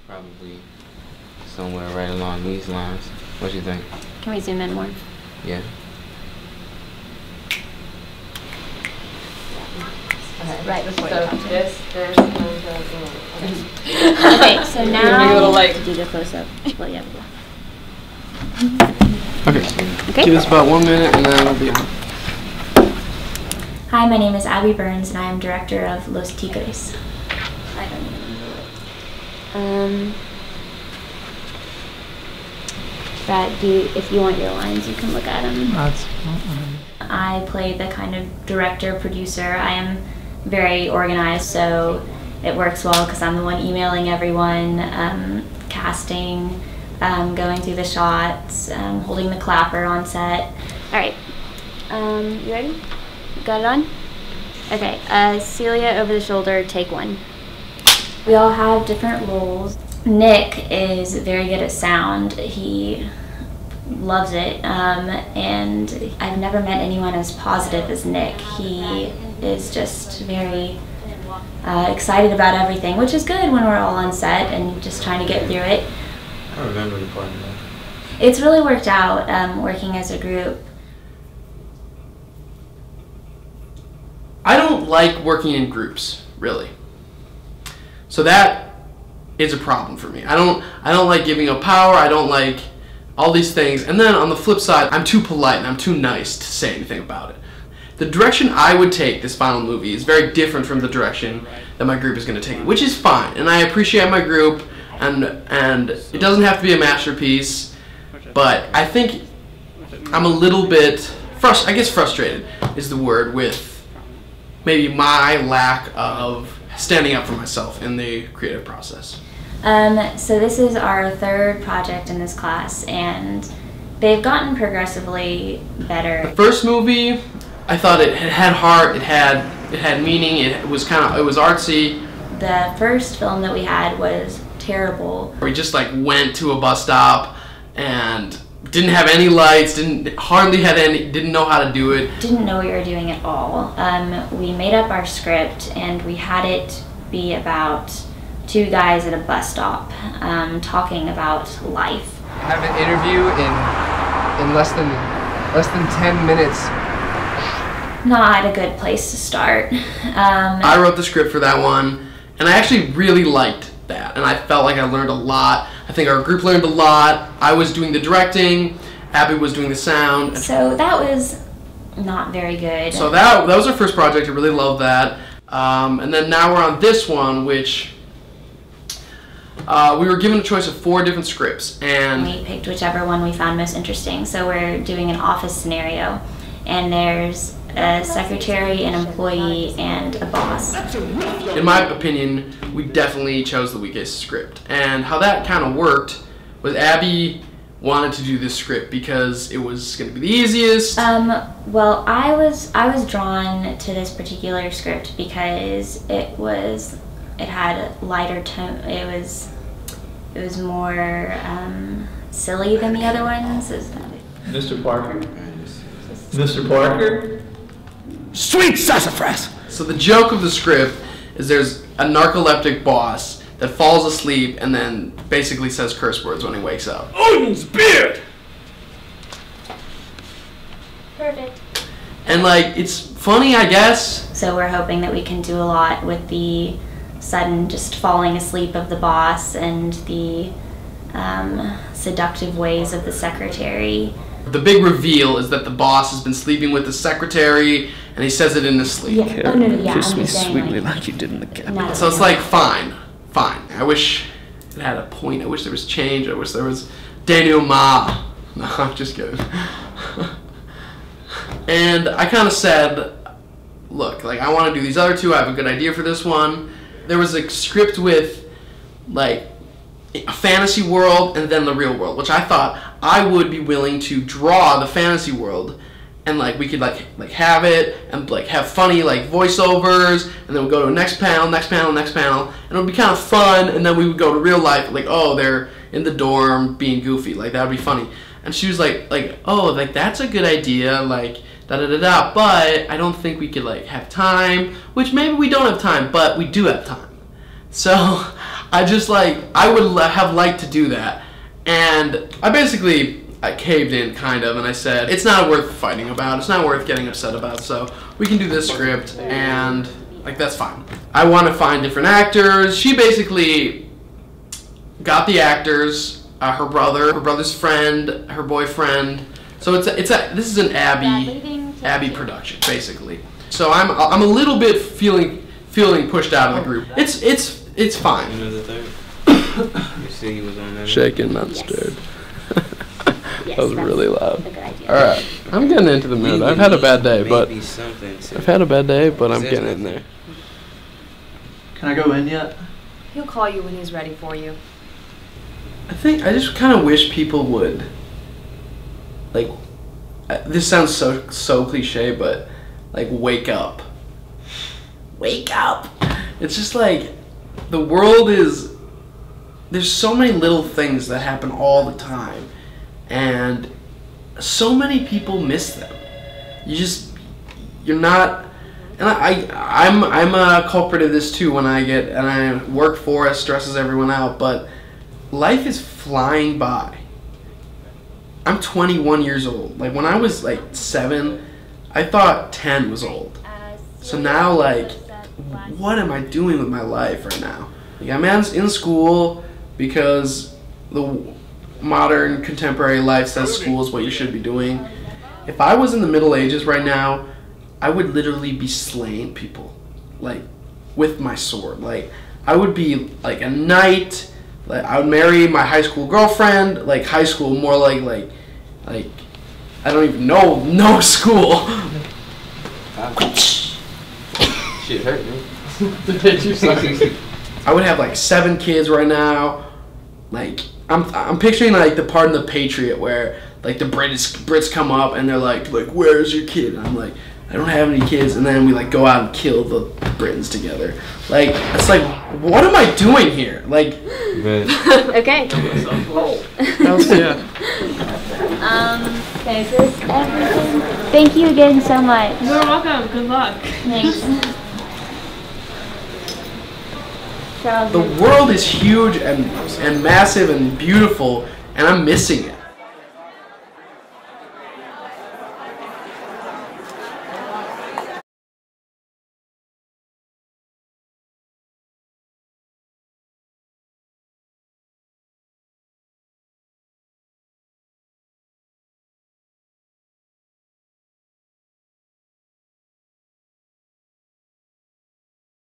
Probably somewhere right along these lines. What do you think? Can we zoom in more? Yeah. Right before So you this. Okay, so now Maybe a little like do the close up. Well, yeah. Okay. Give us about 1 minute and then we'll be on. Hi, my name is Abby Burns and I am director of Los Tigres. I don't even know. Brad, if you want your lines, you can look at them. I play the kind of director, producer. I am very organized, so it works well because I'm the one emailing everyone, casting, going through the shots, holding the clapper on set. All right, you ready? Got it on? Okay, Celia over the shoulder, take one. We all have different roles. Nick is very good at sound. He loves it, and I've never met anyone as positive as Nick. He is just very excited about everything, which is good when we're all on set and just trying to get through it. I remember the part of that. It's really worked out working as a group. I don't like working in groups, really. So that is a problem for me. I don't like giving up power. I don't like all these things. And then on the flip side, I'm too polite and I'm too nice to say anything about it. The direction I would take this final movie is very different from the direction that my group is going to take, which is fine. And I appreciate my group, and it doesn't have to be a masterpiece, but I think I'm a little bit frustrated is the word with maybe my lack of standing up for myself in the creative process. So this is our third project in this class, and they've gotten progressively better. The first movie, I thought it had heart, it had meaning, it was artsy. The first film that we had was terrible. We just like went to a bus stop and didn't have any lights, didn't know how to do it. Didn't know we were doing it all. We made up our script and we had it be about two guys at a bus stop talking about life. Have an interview in less than 10 minutes. Not a good place to start. I wrote the script for that one, and I actually really liked that, and I felt like I learned a lot. I think our group learned a lot. I was doing the directing, Abby was doing the sound. So that was not very good. So that was our first project. I really loved that. And then now we're on this one, which we were given a choice of 4 different scripts, and we picked whichever one we found most interesting. So we're doing an office scenario, and there's a secretary, an employee, and a boss. in my opinion, we definitely chose the weakest script. And how that kind of worked was Abby wanted to do this script because it was going to be the easiest. Well, I was drawn to this particular script because it had a lighter tone. It was more silly than the other ones. Mr. Parker? Mr. Parker? Sweet sassafras! So the joke of the script is there's a narcoleptic boss that falls asleep and then basically says curse words when he wakes up. Odin's beard! Perfect. And like, it's funny, I guess. So we're hoping that we can do a lot with the sudden just falling asleep of the boss and the seductive ways of the secretary. The big reveal is that the boss has been sleeping with the secretary, and he says it in his sleep. Yeah. Oh, no, yeah. Kiss I'm me just saying, sweetly like you did in the cabin. So it's like, fine. I wish it had a point. I wish there was change. I wish there was Daniel Ma. No, I'm just kidding. And I kind of said, look, like, I want to do these other 2. I have a good idea for this one. There was a script with, like, a fantasy world and then the real world, which I thought I would be willing to draw the fantasy world, and like we could like have it and like have funny like voiceovers, and then we'd go to a next panel, and it would be kind of fun, and then we would go to real life, like, oh, they're in the dorm being goofy, like that would be funny. And she was like oh, like that's a good idea, like da-da-da-da, but I don't think we could like have time, which maybe we don't have time, but we do have time. So I just like, I would have liked to do that. And I caved in kind of, and I said, it's not worth fighting about. It's not worth getting upset about. So we can do this script, and like, that's fine. I want to find different actors. She basically got the actors, her brother's friend, her boyfriend. So this is an Abby production, basically. So I'm a little bit feeling pushed out of the group. It's fine. You see he was on there. Shaken, not stirred. Yes, That was really loud. a good idea. All right, I'm getting into the mood. I've had a bad day, but Maybe something to- I'm getting in there. Can I go in yet? He'll call you when he's ready for you. I just kind of wish people would, like, this sounds so cliche, but like, wake up. Wake up. It's just like, the world is, there's so many little things that happen all the time, and so many people miss them. You're not, and I'm a culprit of this too. When I work for it, stresses everyone out, but life is flying by. I'm 21 years old. Like, when I was like 7, I thought 10 was old. So now, like, what am I doing with my life right now? Like, I'm in school because the modern contemporary life says school is what you should be doing. If I was in the Middle Ages right now, I would literally be slaying people, like, with my sword. Like, I would be like a knight. Like, I would marry my high school girlfriend. Like, high school, more like I don't even know no school. Shit hurt me. I would have like 7 kids right now. Like, I'm picturing like the part in The Patriot where like the Brits come up and they're like where's your kid? And I'm like, I don't have any kids. And then we like go out and kill the Britons together. Like, it's like, what am I doing here? Like, Okay. Yeah. Okay, is this everything? Thank you again so much. You're welcome. Good luck. Thanks. Charles, the world is huge and massive and beautiful, and I'm missing it.